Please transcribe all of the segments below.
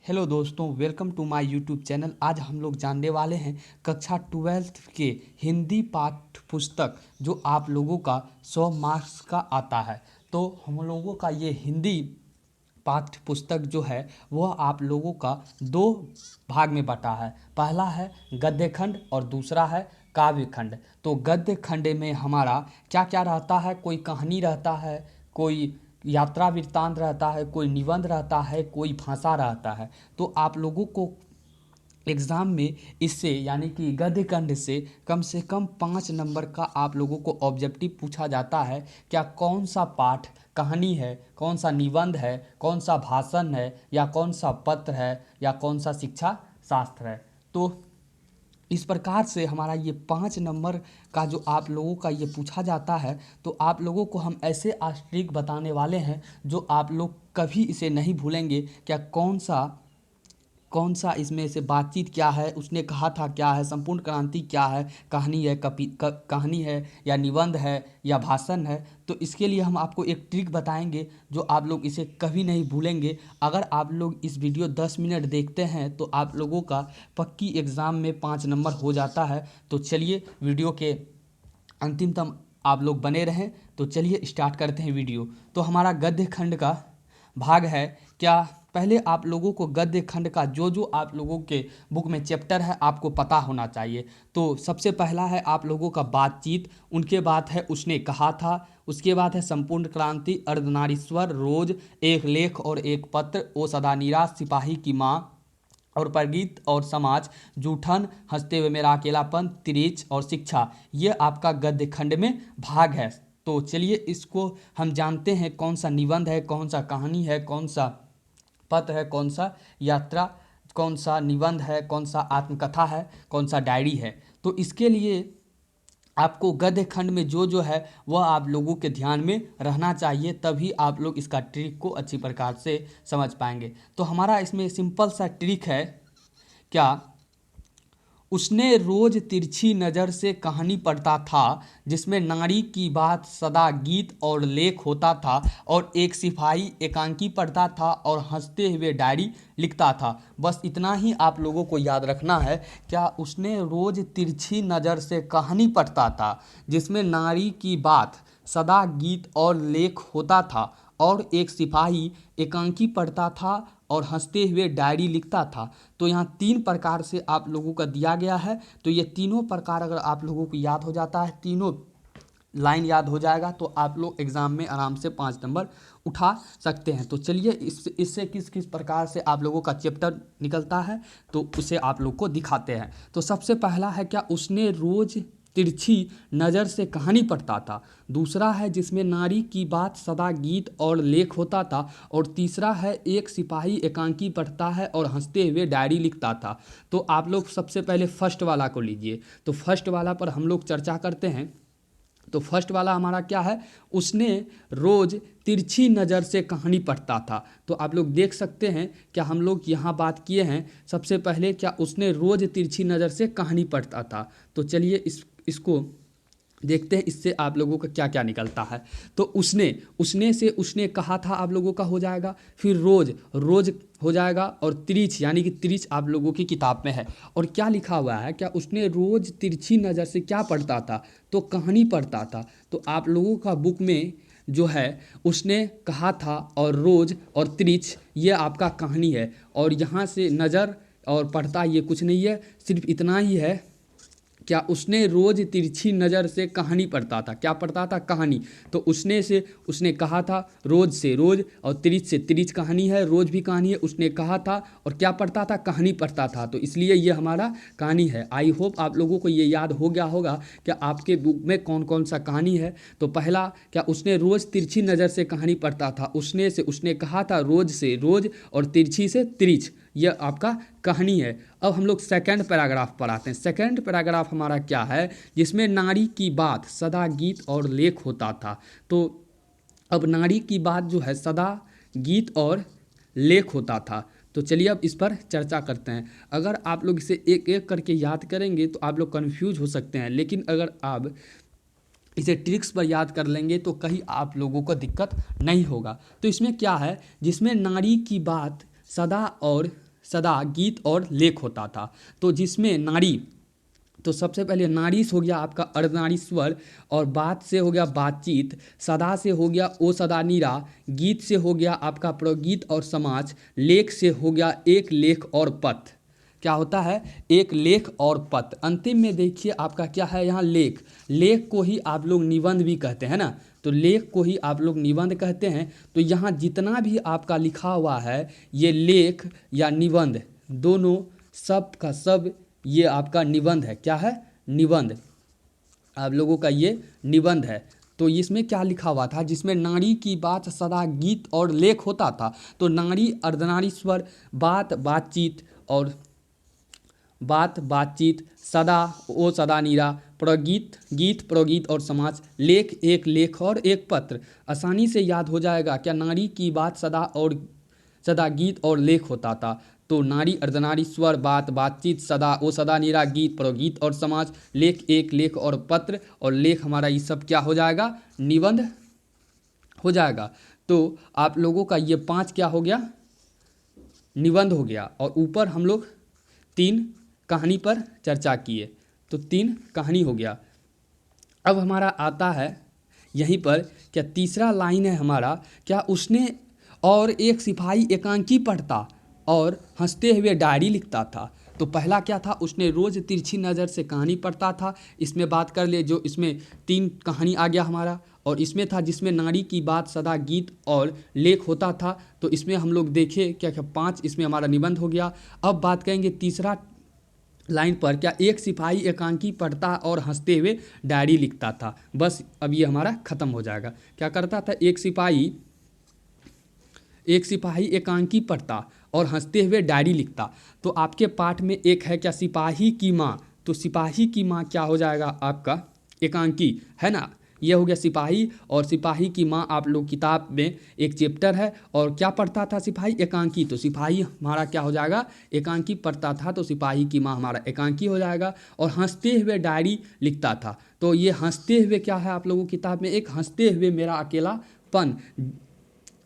Hello दोस्तों, welcome to my YouTube channel. आज हम लोग जानने वाले हैं कक्षा 12th के हिंदी पाठ्य पुस्तक जो आप लोगों का 100 मार्क्स का आता है। तो हम लोगों का ये हिंदी पाठ्य पुस्तक जो है वह आप लोगों का दो भाग में बटा है। पहला है गद्य खंड और दूसरा है काव्य खंड। तो गद्य खंड में हमारा क्या क्या रहता है, कोई कहानी रहता है, कोई यात्रा वृत्तांत रहता है, कोई निबंध रहता है, कोई भाषा रहता है। तो आप लोगों को एग्ज़ाम में इससे यानी कि गद्य खंड से कम 5 नंबर का आप लोगों को ऑब्जेक्टिव पूछा जाता है। क्या कौन सा पाठ कहानी है, कौन सा निबंध है, कौन सा भाषण है, या कौन सा पत्र है, या कौन सा शिक्षा शास्त्र है। तो इस प्रकार से हमारा ये 5 नंबर का जो आप लोगों का ये पूछा जाता है, तो आप लोगों को हम ऐसे ट्रिक बताने वाले हैं जो आप लोग कभी इसे नहीं भूलेंगे। क्या कौन सा इसमें से बातचीत क्या है, उसने कहा था क्या है, संपूर्ण क्रांति क्या है, कहानी है, कहानी है, या निबंध है, या भाषण है। तो इसके लिए हम आपको एक ट्रिक बताएंगे जो आप लोग इसे कभी नहीं भूलेंगे। अगर आप लोग इस वीडियो 10 मिनट देखते हैं तो आप लोगों का पक्की एग्ज़ाम में 5 नंबर हो जाता है। तो चलिए वीडियो के अंतिम तक आप लोग बने रहें। तो चलिए स्टार्ट करते हैं वीडियो। तो हमारा गद्य खंड का भाग है। क्या पहले आप लोगों को गद्य खंड का जो जो आप लोगों के बुक में चैप्टर है आपको पता होना चाहिए। तो सबसे पहला है आप लोगों का बातचीत, उनके बाद है उसने कहा था, उसके बाद है संपूर्ण क्रांति, अर्धनारीश्वर, रोज, एक लेख और एक पत्र, ओ सदा निराश, सिपाही की माँ और प्रगीत और समाज, जूठन, हंसते हुए मेरा अकेलापन, तिरछ और शिक्षा। ये आपका गद्य खंड में भाग है। तो चलिए इसको हम जानते हैं कौन सा निबंध है, कौन सा कहानी है, कौन सा पत्र है, कौन सा यात्रा, कौन सा निबंध है, कौन सा आत्मकथा है, कौन सा डायरी है। तो इसके लिए आपको गद्य खंड में जो जो है वह आप लोगों के ध्यान में रहना चाहिए, तभी आप लोग इसका ट्रिक को अच्छी प्रकार से समझ पाएंगे। तो हमारा इसमें सिंपल सा ट्रिक है। क्या उसने रोज तिरछी नज़र से कहानी पढ़ता था जिसमें नारी की बात सदा गीत और लेख होता था, और एक सिपाही एकांकी पढ़ता था और हंसते हुए डायरी लिखता था। बस इतना ही आप लोगों को याद रखना है। क्या उसने रोज तिरछी नज़र से कहानी पढ़ता था जिसमें नारी की बात सदा गीत और लेख होता था, और एक सिपाही एकांकी पढ़ता था और हंसते हुए डायरी लिखता था। तो यहाँ 3 प्रकार से आप लोगों का दिया गया है। तो ये तीनों प्रकार अगर आप लोगों को याद हो जाता है, तीनों लाइन याद हो जाएगा, तो आप लोग एग्ज़ाम में आराम से 5 नंबर उठा सकते हैं। तो चलिए इससे किस किस प्रकार से आप लोगों का चैप्टर निकलता है तो उसे आप लोग को दिखाते हैं। तो सबसे पहला है क्या उसने रोज तिरछी नज़र से कहानी पढ़ता था। दूसरा है जिसमें नारी की बात सदा गीत और लेख होता था। और तीसरा है एक सिपाही एकांकी पढ़ता है और हंसते हुए डायरी लिखता था। तो आप लोग सबसे पहले फर्स्ट वाला को लीजिए। तो फर्स्ट वाला पर हम लोग चर्चा करते हैं। तो फर्स्ट वाला हमारा क्या है, उसने रोज तिरछी नज़र से कहानी पढ़ता था। तो आप लोग देख सकते हैं क्या हम लोग यहाँ बात किए हैं। सबसे पहले क्या उसने रोज तिरछी नज़र से कहानी पढ़ता था। तो चलिए इसको देखते हैं, इससे आप लोगों का क्या क्या निकलता है। तो उसने से उसने कहा था आप लोगों का हो जाएगा, फिर रोज रोज हो जाएगा, और तिरछ यानी कि तिरछ आप लोगों की किताब में है। और क्या लिखा हुआ है, क्या उसने रोज तिरछी नज़र से क्या पढ़ता था, तो कहानी पढ़ता था। तो आप लोगों का बुक में जो है उसने कहा था और रोज और तिरछ ये आपका कहानी है। और यहाँ से नज़र और पढ़ता ये कुछ नहीं है, सिर्फ इतना ही है। क्या उसने रोज तिरछी नज़र से कहानी पढ़ता था। क्या पढ़ता था, कहानी। तो उसने से उसने कहा था, रोज से रोज, और तिरछ से तिरछ कहानी है, रोज भी कहानी है। उसने कहा था और क्या पढ़ता था, कहानी पढ़ता था। तो इसलिए ये हमारा कहानी है। आई होप आप लोगों को ये याद हो गया होगा कि आपके बुक में कौन कौन सा कहानी है। तो पहला क्या उसने रोज तिरछी नज़र से कहानी पढ़ता था, उसने से उसने कहा था, रोज से रोज, और तिरछी से तिरछ, यह आपका कहानी है। अब हम लोग सेकंड पैराग्राफ पर आते हैं। सेकंड पैराग्राफ हमारा क्या है, जिसमें नारी की बात सदा गीत और लेख होता था। तो अब नारी की बात जो है सदा गीत और लेख होता था। तो चलिए अब इस पर चर्चा करते हैं। अगर आप लोग इसे एक एक करके याद करेंगे तो आप लोग कन्फ्यूज हो सकते हैं, लेकिन अगर आप इसे ट्रिक्स पर याद कर लेंगे तो कहीं आप लोगों को दिक्कत नहीं होगा। तो इसमें क्या है, जिसमें नारी की बात सदा और सदा, गीत और लेख होता था। तो जिसमें नारी, तो सबसे पहले नारीस हो गया आपका अर्धनारीश्वर, और बात से हो गया बातचीत, सदा से हो गया ओ सदा नीरा, गीत से हो गया आपका प्रगीत और समाज, लेख से हो गया एक लेख और पथ। क्या होता है? एक लेख और पथ। अंतिम में देखिए आपका क्या है यहाँ, लेख। लेख को ही आप लोग निबंध भी कहते हैं ना, तो लेख को ही आप लोग निबंध कहते हैं। तो यहाँ जितना भी आपका लिखा हुआ है ये लेख या निबंध, दोनों सब का सब ये आपका निबंध है। क्या है? निबंध। आप लोगों का ये निबंध है। तो इसमें क्या लिखा हुआ था, जिसमें नारी की बात सदा, गीत और लेख होता था। तो नारी अर्धनारीश्वर, बातचीत और बातचीत, सदा ओ सदा नीरा, गीत प्रगीत और समाज, लेख एक लेख और एक पत्र। आसानी से याद हो जाएगा। क्या? नारी की बात सदा गीत और लेख होता था। तो नारी अर्धनारीश्वर, बातचीत, सदा ओ सदा नीरा, गीत प्रगीत और समाज, लेख एक लेख और पत्र। और लेख हमारा ये सब क्या हो जाएगा? निबंध हो जाएगा। तो आप लोगों का ये 5 क्या हो गया? निबंध हो गया। और ऊपर हम लोग 3 कहानी पर चर्चा किए, तो 3 कहानी हो गया। अब हमारा आता है यहीं पर, क्या तीसरा लाइन है हमारा, क्या उसने और एक सिपाही एकांकी पढ़ता और हंसते हुए डायरी लिखता था। तो पहला क्या था, उसने रोज़ तिरछी नज़र से कहानी पढ़ता था। इसमें बात कर ले, जो इसमें 3 कहानी आ गया हमारा। और इसमें था जिसमें नारी की बात सदा, गीत और लेख होता था। तो इसमें हम लोग देखे क्या क्या 5 इसमें हमारा निबंध हो गया। अब बात करेंगे तीसरा लाइन पर, क्या एक सिपाही एकांकी पढ़ता और हंसते हुए डायरी लिखता था। बस अब ये हमारा ख़त्म हो जाएगा। क्या करता था? एक सिपाही एकांकी पढ़ता और हंसते हुए डायरी लिखता। तो आपके पाठ में एक है क्या, सिपाही की माँ। तो सिपाही की माँ क्या हो जाएगा आपका? एकांकी, है ना। ये हो गया सिपाही, और सिपाही की माँ आप लोग किताब में एक चैप्टर है। और क्या पढ़ता था सिपाही? एकांकी। तो सिपाही हमारा क्या हो जाएगा? एकांकी पढ़ता था, तो सिपाही की माँ हमारा एकांकी हो जाएगा। और हंसते हुए डायरी लिखता था। तो ये हंसते हुए क्या है आप लोगों की किताब में? एक हंसते हुए मेरा अकेलापन,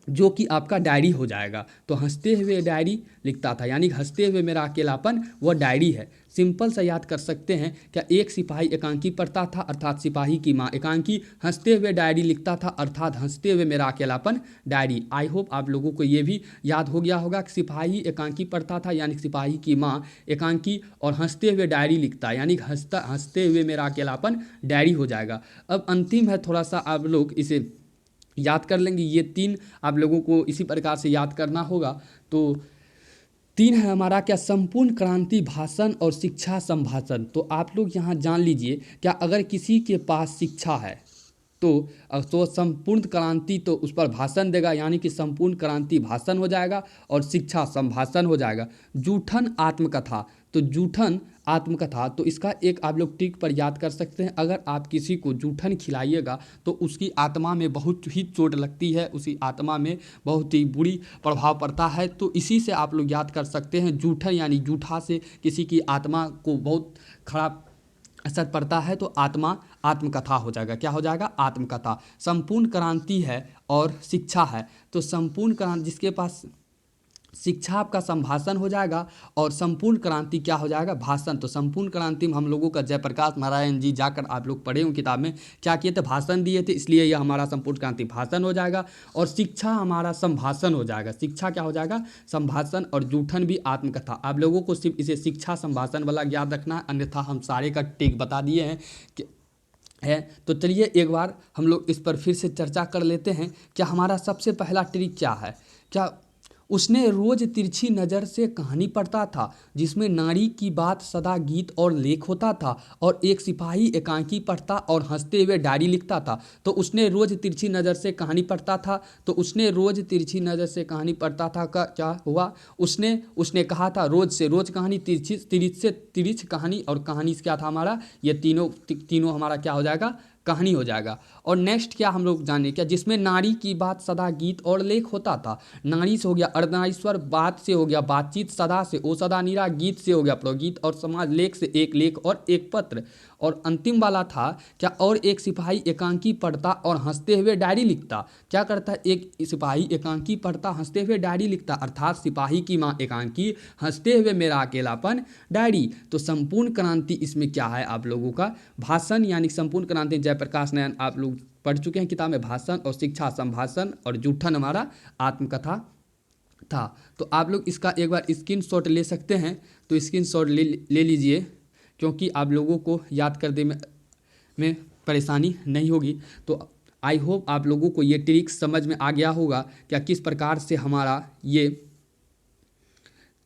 जो कि आपका डायरी हो जाएगा। तो हंसते हुए डायरी लिखता था, यानी हंसते हुए मेरा अकेलापन वह डायरी है। सिंपल सा याद कर सकते हैं। क्या? एक सिपाही एकांकी पढ़ता था, अर्थात सिपाही की माँ एकांकी, हंसते हुए डायरी लिखता था, अर्थात हंसते हुए मेरा अकेलापन डायरी। आई होप आप लोगों को ये भी याद हो गया होगा कि सिपाही एकांकी पढ़ता था, यानी सिपाही की माँ एकांकी, और हंसते हुए डायरी लिखता, यानी हंसते हुए मेरा अकेलापन डायरी हो जाएगा। अब अंतिम है, थोड़ा सा आप लोग इसे याद कर लेंगे। ये 3 आप लोगों को इसी प्रकार से याद करना होगा। तो 3 है हमारा क्या, संपूर्ण क्रांति भाषण और शिक्षा संभाषण। तो आप लोग यहाँ जान लीजिए, क्या अगर किसी के पास शिक्षा है तो संपूर्ण क्रांति तो उस पर भाषण देगा, यानी कि संपूर्ण क्रांति भाषण हो जाएगा और शिक्षा संभाषण हो जाएगा। जूठन आत्मकथा, तो जूठन आत्मकथा, तो इसका एक आप लोग ट्रिक पर याद कर सकते हैं। अगर आप किसी को जूठन खिलाइएगा तो उसकी आत्मा में बहुत ही चोट लगती है, उसी आत्मा में बहुत ही बुरी प्रभाव पड़ता है। तो इसी से आप लोग याद कर सकते हैं, जूठन यानी जूठा से किसी की आत्मा को बहुत खराब असर पड़ता है, तो आत्मकथा हो जाएगा। क्या हो जाएगा? आत्मकथा। संपूर्ण क्रांति है और शिक्षा है, तो संपूर्ण क्रांति जिसके पास शिक्षा आपका संभाषण हो जाएगा, और संपूर्ण क्रांति क्या हो जाएगा? भाषण। तो संपूर्ण क्रांति में हम लोगों का जयप्रकाश नारायण जी जाकर आप लोग पढ़े हो किताब में, क्या किए थे? भाषण दिए थे, इसलिए यह हमारा संपूर्ण क्रांति भाषण हो जाएगा। और शिक्षा हमारा संभाषण हो जाएगा। शिक्षा क्या हो जाएगा? संभाषण। और जूठन भी आत्मकथा। आप लोगों को सिर्फ इसे शिक्षा संभाषण वाला याद रखना है, अन्यथा हम सारे का टिक बता दिए हैं कि है। तो चलिए एक बार हम लोग इस पर फिर से चर्चा कर लेते हैं। क्या हमारा सबसे पहला ट्रिक क्या है? क्या उसने रोज तिरछी नज़र से कहानी पढ़ता था, जिसमें नारी की बात सदा, गीत और लेख होता था, और एक सिपाही एकांकी पढ़ता और हंसते हुए डायरी लिखता था। तो उसने रोज तिरछी नज़र से कहानी पढ़ता था, तो उसने रोज तिरछी नज़र से कहानी पढ़ता था का क्या हुआ? उसने कहा था रोज से, रोज कहानी, तिरछ से तिरछ कहानी, और कहानी से क्या था हमारा? ये तीनों हमारा क्या हो जाएगा? कहानी हो जाएगा। और नेक्स्ट क्या हम लोग जाने क्या, जिसमें नारी की बात सदा गीत और लेख होता था। नारी से हो गया अर्धनारीश्वर, बात से हो गया बातचीत, सदा से ओ सदा नीरा, गीत से हो गया प्रोगीत और समाज, लेख से एक लेख और एक पत्र। और अंतिम वाला था क्या, और एक सिपाही एकांकी पढ़ता और हंसते हुए डायरी लिखता। क्या करता है, एक सिपाही एकांकी पढ़ता हंसते हुए डायरी लिखता, अर्थात सिपाही की माँ एकांकी, हंसते हुए मेरा अकेलापन डायरी। तो संपूर्ण क्रांति इसमें क्या है आप लोगों का, भाषण, यानी संपूर्ण क्रांति जयप्रकाश नयन आप लोग पढ़ चुके हैं किताब में, भाषण और शिक्षा संभाषण, और जूठन हमारा आत्मकथा था। तो आप लोग इसका एक बार स्क्रीनशॉट ले सकते हैं, तो स्क्रीनशॉट ले लीजिए, क्योंकि आप लोगों को याद करने में परेशानी नहीं होगी। तो आई होप आप लोगों को ये ट्रिक्स समझ में आ गया होगा, क्या किस प्रकार से हमारा ये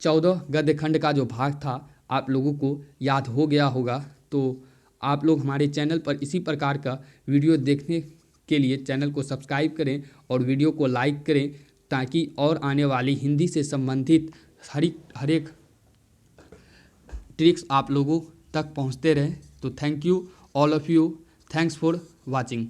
14 गद्य खंड का जो भाग था आप लोगों को याद हो गया होगा। तो आप लोग हमारे चैनल पर इसी प्रकार का वीडियो देखने के लिए चैनल को सब्सक्राइब करें और वीडियो को लाइक करें, ताकि और आने वाली हिंदी से संबंधित हर एक ट्रिक्स आप लोगों तक पहुंचते रहें। तो thank you all of you, thanks for watching.